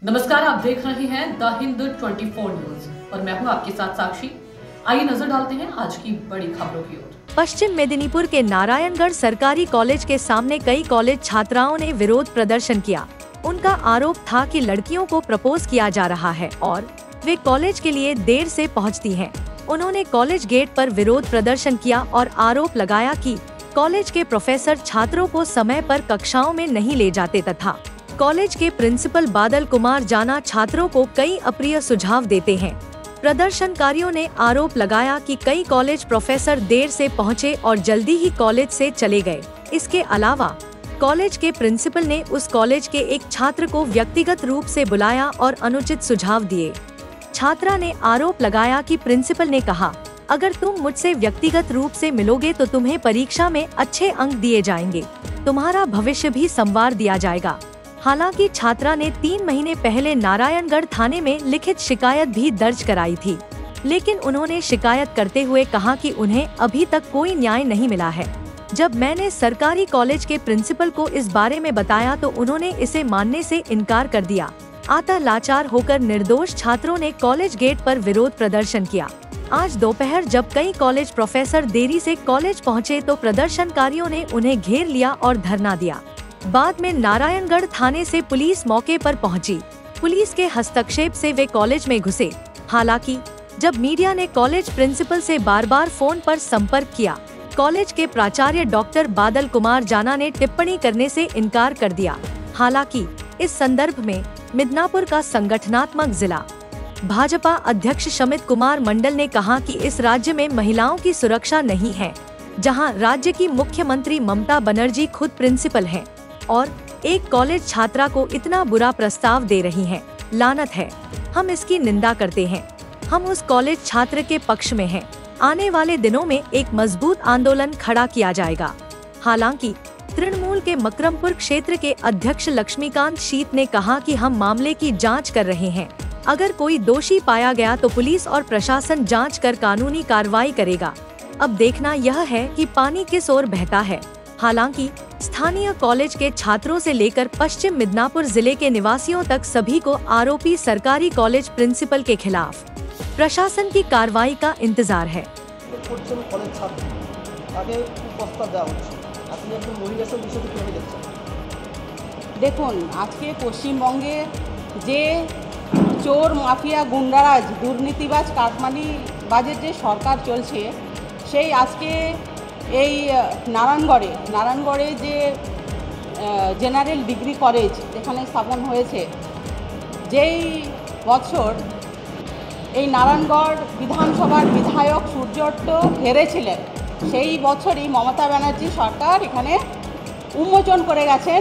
नमस्कार, आप देख रहे हैं द हिंद 24 न्यूज और मैं हूं आपके साथ साक्षी। आइए नजर डालते हैं आज की बड़ी खबरों की ओर। पश्चिम मेदिनीपुर के नारायणगढ़ सरकारी कॉलेज के सामने कई कॉलेज छात्राओं ने विरोध प्रदर्शन किया। उनका आरोप था कि लड़कियों को प्रपोज किया जा रहा है और वे कॉलेज के लिए देर से पहुंचती हैं। उन्होंने कॉलेज गेट पर विरोध प्रदर्शन किया और आरोप लगाया कि कॉलेज के प्रोफेसर छात्रों को समय पर कक्षाओं में नहीं ले जाते तथा कॉलेज के प्रिंसिपल बादल कुमार जाना छात्रों को कई अप्रिय सुझाव देते हैं। प्रदर्शनकारियों ने आरोप लगाया कि कई कॉलेज प्रोफेसर देर से पहुंचे और जल्दी ही कॉलेज से चले गए। इसके अलावा कॉलेज के प्रिंसिपल ने उस कॉलेज के एक छात्र को व्यक्तिगत रूप से बुलाया और अनुचित सुझाव दिए। छात्रा ने आरोप लगाया कि प्रिंसिपल ने कहा, अगर तुम मुझसे व्यक्तिगत रूप से मिलोगे तो तुम्हें परीक्षा में अच्छे अंक दिए जाएंगे, तुम्हारा भविष्य भी संवार दिया जाएगा। हालांकि छात्रा ने 3 महीने पहले नारायणगढ़ थाने में लिखित शिकायत भी दर्ज कराई थी, लेकिन उन्होंने शिकायत करते हुए कहा कि उन्हें अभी तक कोई न्याय नहीं मिला है। जब मैंने सरकारी कॉलेज के प्रिंसिपल को इस बारे में बताया तो उन्होंने इसे मानने से इनकार कर दिया। अतः लाचार होकर निर्दोष छात्रों ने कॉलेज गेट पर विरोध प्रदर्शन किया। आज दोपहर जब कई कॉलेज प्रोफेसर देरी से कॉलेज पहुंचे तो प्रदर्शनकारियों ने उन्हें घेर लिया और धरना दिया। बाद में नारायणगढ़ थाने से पुलिस मौके पर पहुंची। पुलिस के हस्तक्षेप से वे कॉलेज में घुसे। हालांकि जब मीडिया ने कॉलेज प्रिंसिपल से बार बार फोन पर संपर्क किया, कॉलेज के प्राचार्य डॉक्टर बादल कुमार जाना ने टिप्पणी करने से इनकार कर दिया। हालांकि इस संदर्भ में मिदनापुर का संगठनात्मक जिला भाजपा अध्यक्ष शमित कुमार मंडल ने कहा कि इस राज्य में महिलाओं की सुरक्षा नहीं है, जहां राज्य की मुख्यमंत्री ममता बनर्जी खुद प्रिंसिपल हैं और एक कॉलेज छात्रा को इतना बुरा प्रस्ताव दे रही हैं। लानत है, हम इसकी निंदा करते हैं। हम उस कॉलेज छात्र के पक्ष में हैं। आने वाले दिनों में एक मजबूत आंदोलन खड़ा किया जाएगा। हालांकि तृणमूल के मकरमपुर क्षेत्र के अध्यक्ष लक्ष्मीकांत शीत ने कहा कि हम मामले की जांच कर रहे हैं। अगर कोई दोषी पाया गया तो पुलिस और प्रशासन जांच कर कानूनी कार्रवाई करेगा। अब देखना यह है कि पानी किस ओर बहता है। हालांकि स्थानीय कॉलेज के छात्रों से लेकर पश्चिम मिदनापुर जिले के निवासियों तक सभी को आरोपी सरकारी कॉलेज प्रिंसिपल के खिलाफ प्रशासन की कार्रवाई का इंतजार है। देखुन आज के पश्चिमबंगे जे चोर माफिया गुंडाराज दुर्नीतिबाज काटमानिबाजेर जे सरकार चलছে সেই আজকে এই নারায়ণগড়ে যে জেনারেল ডিগ্রি কলেজ যেখানে স্থাপন হয়েছে, যেই বছর এই নারায়ণগড় বিধানসভার বিধায়ক সূর্যট্ট হেরেছিলেন, সেই বছরই মমতা ব্যানার্জি সরকার এখানে উন্মোচন করে গেছেন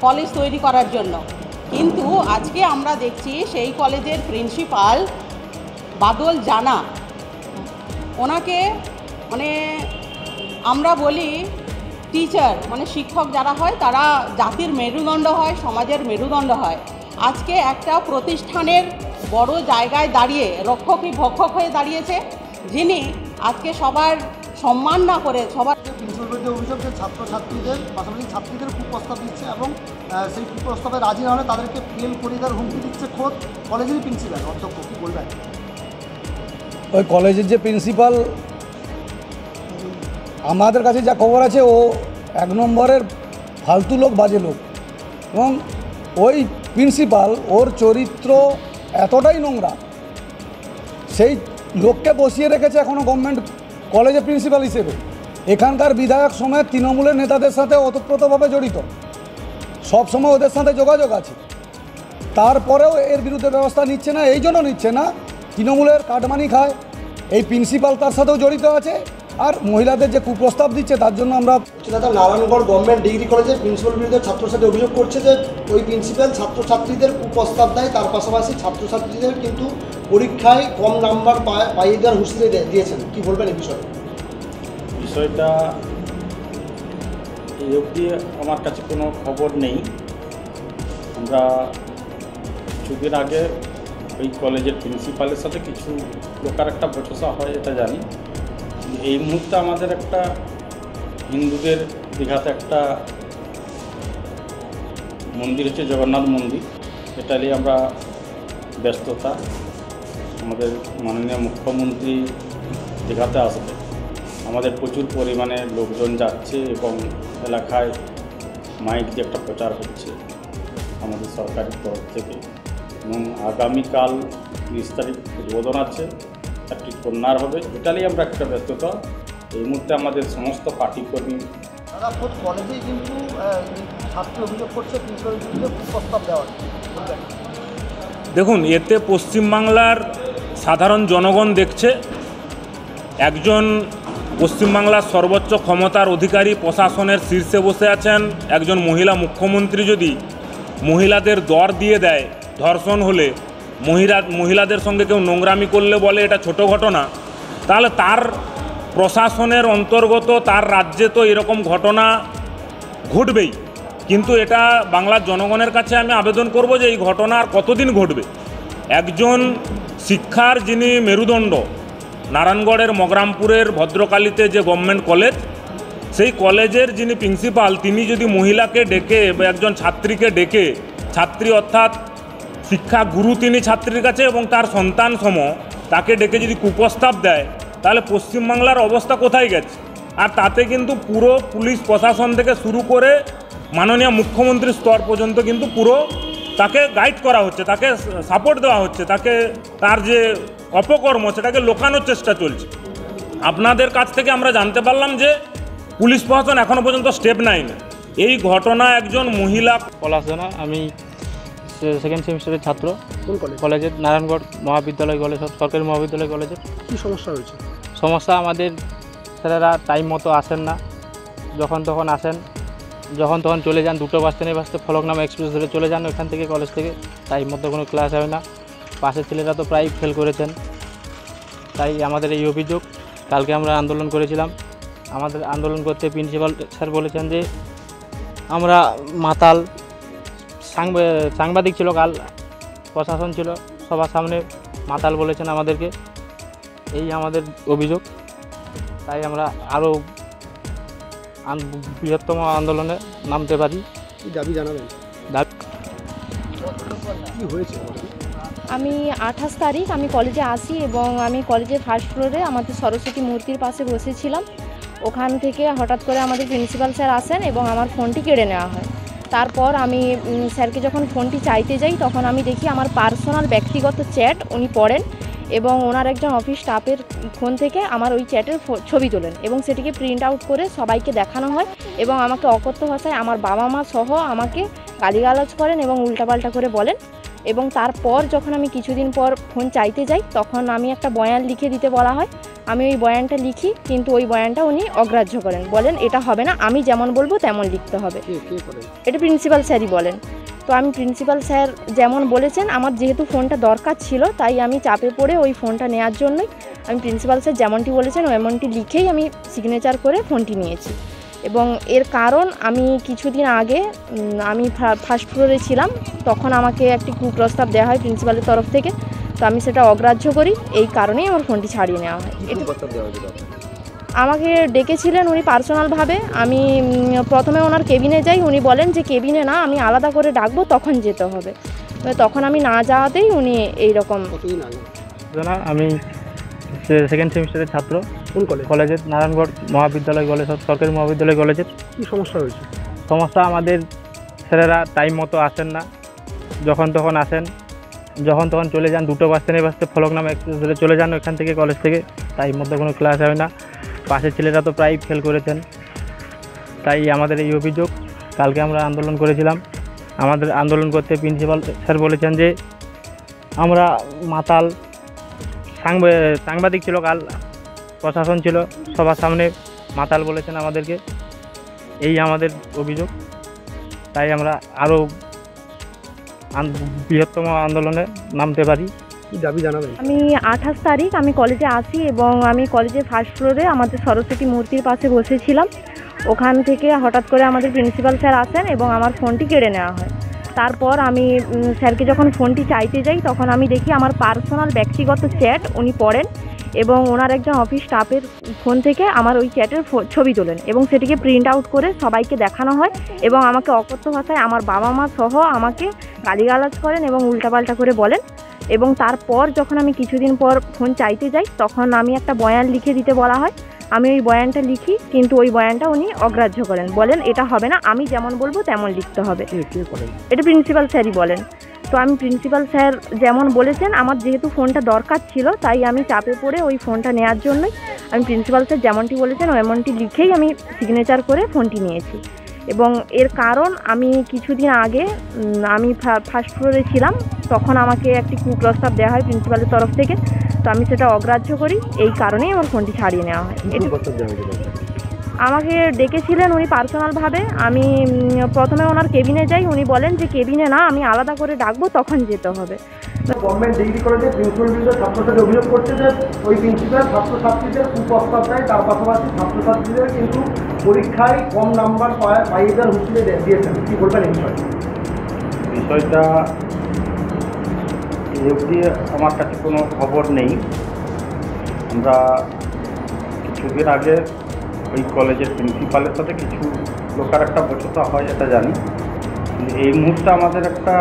কলেজ তৈরি করার জন্য। কিন্তু আজকে আমরা দেখছি সেই কলেজের প্রিন্সিপাল বাদল জানা, ওনাকে মানে আমরা বলি টিচার মানে শিক্ষক যারা হয় তারা জাতির মেরুদণ্ড হয়, সমাজের মেরুদণ্ড হয়। আজকে একটা প্রতিষ্ঠানের বড় জায়গায় দাঁড়িয়ে রক্ষকই ভক্ষক হয়ে দাঁড়িয়েছে, যিনি আজকে সবার সম্মান না করে সবার প্রিন্সিপালের অভিযোগ যে ছাত্রছাত্রীদের পাশাপাশি ছাত্রীদের কুপ্রস্তাব দিচ্ছে এবং সেই কুপ্রস্তাবে রাজি না হলে তাদেরকে ফেল করে দেওয়ার হুমকি দিচ্ছে খোদ কলেজেরই প্রিন্সিপাল অধ্যক্ষ। কী বলবেন? ওই কলেজের যে প্রিন্সিপাল, আমাদের কাছে যা খবর আছে ও 1 নম্বরের ফালতু লোক, বাজে লোক। এবং ওই প্রিন্সিপাল ওর চরিত্র এতটাই নোংরা, সেই লোককে বসিয়ে রেখেছে এখনও গভর্নমেন্ট কলেজের প্রিন্সিপাল হিসেবে। এখানকার বিধায়ক সমেত তৃণমূলের নেতাদের সাথে ওতপ্রোতভাবে জড়িত, সব সময় ওদের সাথে যোগাযোগ আছে। তারপরেও এর বিরুদ্ধে ব্যবস্থা নিচ্ছে না। এই জন্য নিচ্ছে না, তৃণমূলের কাটমানি খায়, এই প্রিন্সিপাল তার সাথেও জড়িত আছে। আর মহিলাদের যে কুপ্রস্তাব দিচ্ছে তার জন্য আমরা দাদা নারায়ণগড় গভর্নমেন্ট ডিগ্রি কলেজের প্রিন্সিপাল বিরুদ্ধে ছাত্রছাত্রী অভিযোগ করছে যে ওই প্রিন্সিপাল ছাত্রছাত্রীদের কুপ্রস্তাব দেয়, তার পাশাপাশি ছাত্রছাত্রীদের কিন্তু পরীক্ষায় কম নাম্বার পাইয়ে দেওয়ার হুঁশিয়ারি দিয়েছেন। কি বলবেন এই বিষয়টা? এই অবধি আমার কাছে কোনো খবর নেই। আমরা কিছুদিন আগে ওই কলেজের প্রিন্সিপালের সাথে কিছু লোকার একটা বচসা হয় এটা জানি। এই মুহূর্তে আমাদের একটা হিন্দুদের দীঘাতে একটা মন্দির হচ্ছে জগন্নাথ মন্দির, এটা নিয়ে আমরা ব্যস্ততা। আমাদের মাননীয় মুখ্যমন্ত্রী দীঘাতে আসবে, আমাদের প্রচুর পরিমাণে লোকজন যাচ্ছে এবং এলাকায় মাইক দিয়ে একটা প্রচার হচ্ছে আমাদের সরকারের তরফ থেকে। এবং আগামীকাল 30 তারিখ উদ্বোধন আছে, একটি কন্যার হবে। এটা নিয়ে আমরা একটা ব্যস্ততা। এই মুহূর্তে আমাদের সমস্ত পার্টি কর্মী দাদা খোদ কলেজেই কিন্তু ছাত্রী অভিযোগ করছে প্রিন্সিপালের বিরুদ্ধে কুপ্রস্তাব দেওয়ার। দেখুন, এতে পশ্চিমবাংলার সাধারণ জনগণ দেখছে একজন পশ্চিমবাংলার সর্বোচ্চ ক্ষমতার অধিকারী, প্রশাসনের শীর্ষে বসে আছেন একজন মহিলা মুখ্যমন্ত্রী যদি মহিলাদের দর দিয়ে দেয়, ধর্ষণ হলে মহিলাদের সঙ্গে কেউ নোংরামি করলে বলে এটা ছোট ঘটনা, তাহলে তার প্রশাসনের অন্তর্গত তার রাজ্যে তো এরকম ঘটনা ঘটবেই। কিন্তু এটা বাংলার জনগণের কাছে আমি আবেদন করব যে এই ঘটনা আর কতদিন ঘটবে। একজন শিক্ষার যিনি মেরুদণ্ড, নারায়ণগড়ের মগরামপুরের ভদ্রকালীতে যে গভর্নমেন্ট কলেজ, সেই কলেজের যিনি প্রিন্সিপাল, তিনি যদি মহিলাকে ডেকে বা একজন ছাত্রীকে ডেকে, ছাত্রী অর্থাৎ শিক্ষা গুরু তিনি ছাত্রীর কাছে এবং তার সন্তান সম, তাকে ডেকে যদি কুপ্রস্তাব দেয়, তাহলে পশ্চিমবাংলার অবস্থা কোথায় গেছে। আর তাতে কিন্তু পুরো পুলিশ প্রশাসন থেকে শুরু করে মাননীয় মুখ্যমন্ত্রীর স্তর পর্যন্ত কিন্তু পুরো তাকে গাইড করা হচ্ছে, তাকে সাপোর্ট দেওয়া হচ্ছে, তাকে তার যে অপকর্ম সেটাকে লোকানোর চেষ্টা চলছে। আপনাদের কাছ থেকে আমরা জানতে পারলাম যে পুলিশ প্রশাসন এখনও পর্যন্ত স্টেপ নেয়নি। এই ঘটনা একজন মহিলা। পলাশনা, আমি সেকেন্ড সেমিস্টারের ছাত্র। কোন কলেজ? কলেজের নারায়ণগড় মহাবিদ্যালয় কলেজ, সরকারি মহাবিদ্যালয় কলেজের। কী সমস্যা হয়েছে? সমস্যা, আমাদের স্যারেরা টাইম মতো আসেন না, যখন তখন আসেন, যখন তখন চলে যান। 2টো বাজতে নেই বাজতে ফলকনামা এক্সপ্রেস ধরে চলে যান ওইখান থেকে, কলেজ থেকে। টাইম মতো কোনো ক্লাস হয় না। পাশের ছেলেরা তো প্রায় ফেল করেছেন। তাই আমাদের এই অভিযোগ। কালকে আমরা আন্দোলন করেছিলাম। আমাদের আন্দোলন করতে প্রিন্সিপাল স্যার বলেছেন যে আমরা মাতাল, সাংবাদিক ছিল, কাল প্রশাসন ছিল, সবার সামনে মাতাল বলেছেন আমাদেরকে। এই আমাদের অভিযোগ। তাই আমরা আরও বৃহত্তম আন্দোলনে নামতে পারি। কি দাবি জানাবেন? কি হয়েছে? আমি 28 তারিখ আমি কলেজে আসি এবং আমি কলেজের ফার্স্ট ফ্লোরে আমাদের সরস্বতী মূর্তির পাশে বসেছিলাম। ওখান থেকে হঠাৎ করে আমাদের প্রিন্সিপাল স্যার আসেন এবং আমার ফোনটি কেড়ে নেওয়া হয়। তারপর আমি স্যারকে যখন ফোনটি চাইতে যাই, তখন আমি দেখি আমার পার্সোনাল ব্যক্তিগত চ্যাট উনি পড়েন এবং ওনার একজন অফিস স্টাফের ফোন থেকে আমার ওই চ্যাটের ছবি তোলেন এবং সেটিকে প্রিন্ট আউট করে সবাইকে দেখানো হয় এবং আমাকে অকথ্য ভাষায় আমার বাবা মা সহ আমাকে গালিগালাজ করেন এবং উল্টাপাল্টা করে বলেন। এবং তারপর যখন আমি কিছুদিন পর ফোন চাইতে যাই, তখন আমি একটা বয়ান লিখে দিতে বলা হয়। আমি ওই বয়ানটা লিখি, কিন্তু ওই বয়ানটা উনি অগ্রাহ্য করেন, বলেন এটা হবে না, আমি যেমন বলবো তেমন লিখতে হবে। এটা প্রিন্সিপাল স্যারই বলেন। তো আমি প্রিন্সিপাল স্যার যেমন বলেছেন, আমার যেহেতু ফোনটা দরকার ছিল, তাই আমি চাপে পড়ে ওই ফোনটা নেওয়ার জন্যই আমি প্রিন্সিপাল স্যার যেমনটি বলেছেন এমনটি লিখেই আমি সিগনেচার করে ফোনটি নিয়েছি। এবং এর কারণ, আমি কিছুদিন আগে আমি ফার্স্ট ফ্লোরে ছিলাম, তখন আমাকে একটি কুপ্রস্তাব দেওয়া হয় প্রিন্সিপালের তরফ থেকে। তো আমি সেটা অগ্রাহ্য করি, এই কারণেই আমার ফোনটি ছাড়িয়ে নেওয়া হয়। আমাকে ডেকেছিলেন উনি পার্সোনালভাবে। আমি প্রথমে ওনার কেবিনে যাই, উনি বলেন যে কেবিনে না, আমি আলাদা করে ডাকবো, তখন যেতে হবে। তখন আমি না যাওয়াতেই উনি এইরকম। আমি সেকেন্ড সেমিস্টারের ছাত্র। কোন কলেজ? কলেজের নারায়ণগড় মহাবিদ্যালয় কলেজ, সরকারি মহাবিদ্যালয় কলেজের। কী সমস্যা হয়েছে? সমস্যা, আমাদের স্যারেরা টাইম মতো আসেন না, যখন তখন আসেন, যখন তখন চলে যান। 2টো বাজতে নেই বাজতে ফলকনামা এক্সপ্রেস ধরে চলে যান ওইখান থেকে, কলেজ থেকে। টাইম মতো কোনো ক্লাস হয় না। পাশের ছেলেরা তো প্রায় ফেল করেছেন। তাই আমাদের এই অভিযোগ। কালকে আমরা আন্দোলন করেছিলাম। আমাদের আন্দোলন করতে প্রিন্সিপাল স্যার বলেছেন যে আমরা মাতাল, সাংবাদিক ছিল, কাল প্রশাসন ছিল, সবার সামনে মাতাল বলেছেন আমাদেরকে। এই আমাদের অভিযোগ। তাই আমরা আরও বৃহত্তম আন্দোলনে নামতে পারি। কি দাবি জানাবেন? আমি 28 তারিখ আমি কলেজে আসি এবং আমি কলেজের ফার্স্ট ফ্লোরে আমাদের সরস্বতী মূর্তির পাশে বসেছিলাম। ওখান থেকে হঠাৎ করে আমাদের প্রিন্সিপাল স্যার আসেন এবং আমার ফোনটি কেড়ে নেওয়া হয়। তারপর আমি স্যারকে যখন ফোনটি চাইতে যাই, তখন আমি দেখি আমার পার্সোনাল ব্যক্তিগত চ্যাট উনি পড়েন এবং ওনার একজন অফিস স্টাফের ফোন থেকে আমার ওই চ্যাটের ছবি তোলেন এবং সেটিকে প্রিন্ট আউট করে সবাইকে দেখানো হয় এবং আমাকে অকথ্য ভাষায় আমার বাবা মা সহ আমাকে গালিগালাজ করেন এবং উল্টাপাল্টা করে বলেন। এবং তারপর যখন আমি কিছুদিন পর ফোন চাইতে যাই তখন আমি একটা বয়ান লিখে দিতে বলা হয়। আমি ওই বয়ানটা লিখি, কিন্তু ওই বয়ানটা উনি অগ্রাহ্য করেন, বলেন এটা হবে না, আমি যেমন বলবো তেমন লিখতে হবে। এটা প্রিন্সিপাল স্যারই বলেন। তো আমি প্রিন্সিপাল স্যার যেমন বলেছেন, আমার যেহেতু ফোনটা দরকার ছিল তাই আমি চাপে পড়ে ওই ফোনটা নেওয়ার জন্যই আমি প্রিন্সিপাল স্যার যেমনটি বলেছেন এমনটি লিখেই আমি সিগনেচার করে ফোনটি নিয়েছি। এবং এর কারণ আমি কিছুদিন আগে আমি ফার্স্ট ফ্লোরে ছিলাম, তখন আমাকে একটি কুপ্রস্তাব দেওয়া হয় প্রিন্সিপালের তরফ থেকে, তো আমি সেটা অগ্রাহ্য করি, এই কারণেই আমার ফোনটি ছাড়িয়ে নেওয়া হয়। আমাকে ডেকেছিলেন উনি পার্সোনালভাবে। আমি প্রথমে ওনার কেবিনে যাই, উনি বলেন যে কেবিনে না, আমি আলাদা করে ডাকবো, তখন যেতে হবে। গভর্নমেন্ট ডিগ্রি কলেজে প্রিন্সিপাল বিরুদ্ধে ছাত্রছাত্রী অভিযোগ করছে যে ওই প্রিন্সিপাল ছাত্রছাত্রীদের কুপ্রস্তাব দেয়, তার পাশাপাশি ছাত্রছাত্রীদের কিন্তু পরীক্ষায় কম নাম্বার পাইয়ে দেওয়ার হুঁশিয়ারি দিয়েছেন। কী বলবেন এই বিষয়টা এই অবধি আমার কাছে কোনো খবর নেই। আমরা কিছুদিন আগে ওই কলেজের প্রিন্সিপালের সাথে কিছু লোকের একটা বচসা হয় এটা জানি, কিন্তু এই মুহূর্তে আমাদের একটা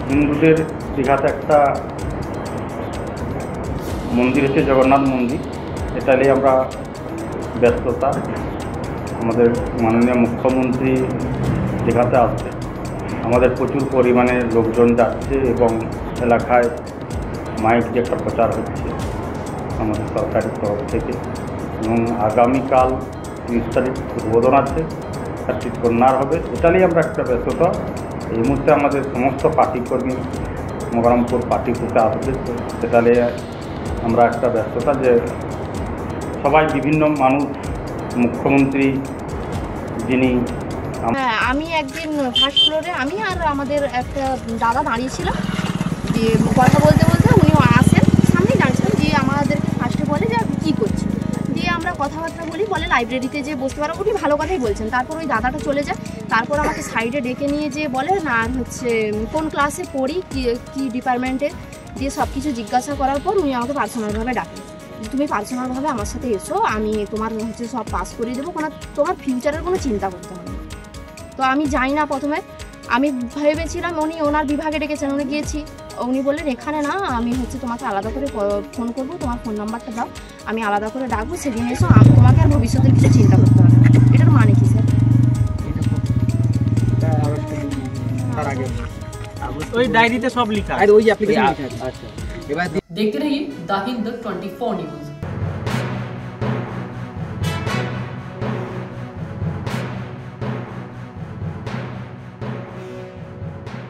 হিন্দুদের দীঘাতে একটা মন্দির হচ্ছে জগন্নাথ মন্দির, এটা নিয়ে আমরা ব্যস্ততা। আমাদের মাননীয় মুখ্যমন্ত্রী দীঘাতে আসছে, আমাদের প্রচুর পরিমাণে লোকজন যাচ্ছে এবং এলাকায় মাইক যে একটা প্রচার হচ্ছে আমাদের সরকারি তরফ থেকে, এবং আগামীকাল 30 তারিখ উদ্বোধন আছে, তার ঠিক কন্যার হবে, এটা নিয়ে আমরা একটা ব্যস্ততা। এই মুহূর্তে আমাদের সমস্ত পার্টি কর্মী মগরামপুর পার্টি থেকে আসবে, তো সেটা নিয়ে আমরা একটা ব্যস্ততা যে সবাই বিভিন্ন মানুষ মুখ্যমন্ত্রী যিনি। হ্যাঁ, আমি একদিন ফার্স্ট ফ্লোরে আমি আর আমাদের একটা দাদা দাঁড়িয়েছিলাম, যে কথা বলতে বলতে উনিও আসেন, সামনেই দাঁড়িয়েছিলাম, দিয়ে আমাদেরকে ফার্স্টে বলে যে কী করছে, দিয়ে আমরা কথাবার্তা বলি, বলে লাইব্রেরিতে যে বসতে পারো। উনি ভালো কথাই বলছেন। তারপর ওই দাদাটা চলে যায়, তারপর আমাকে সাইডে ডেকে নিয়ে যে বলে না হচ্ছে কোন ক্লাসে পড়ি, কী ডিপার্টমেন্টে, দিয়ে সব কিছু জিজ্ঞাসা করার পর উনি আমাকে পার্সোনালভাবে ডাকেন, তুমি পার্সোনালভাবে আমার সাথে এসো, আমি তোমার হচ্ছে সব পাস করিয়ে দেবো, কোনো তোমার ফিউচারের কোনো চিন্তা করতে হবে না। তো আমি যাই না, প্রথমে আমি ভেবেছিলাম উনি ওনার বিভাগে ডেকেছেন, উনি গিয়েছি, উনি বললেন এখানে না, আমি হচ্ছে তোমাকে আলাদা করে ফোন করবো, তোমার ফোন নাম্বারটা দাও, আমি আলাদা করে ডাকবো, সেদিন এসো, আমি তোমাকে আর ভবিষ্যতের কিছু চিন্তা করতে হবে না। এটার মানে কি স্যার? ওই ডায়েরিতে সব লেখা আছে, ওই অ্যাপ্লিকেশন লেখা আছে। देखते रहिए द हिंद 24 न्यूज।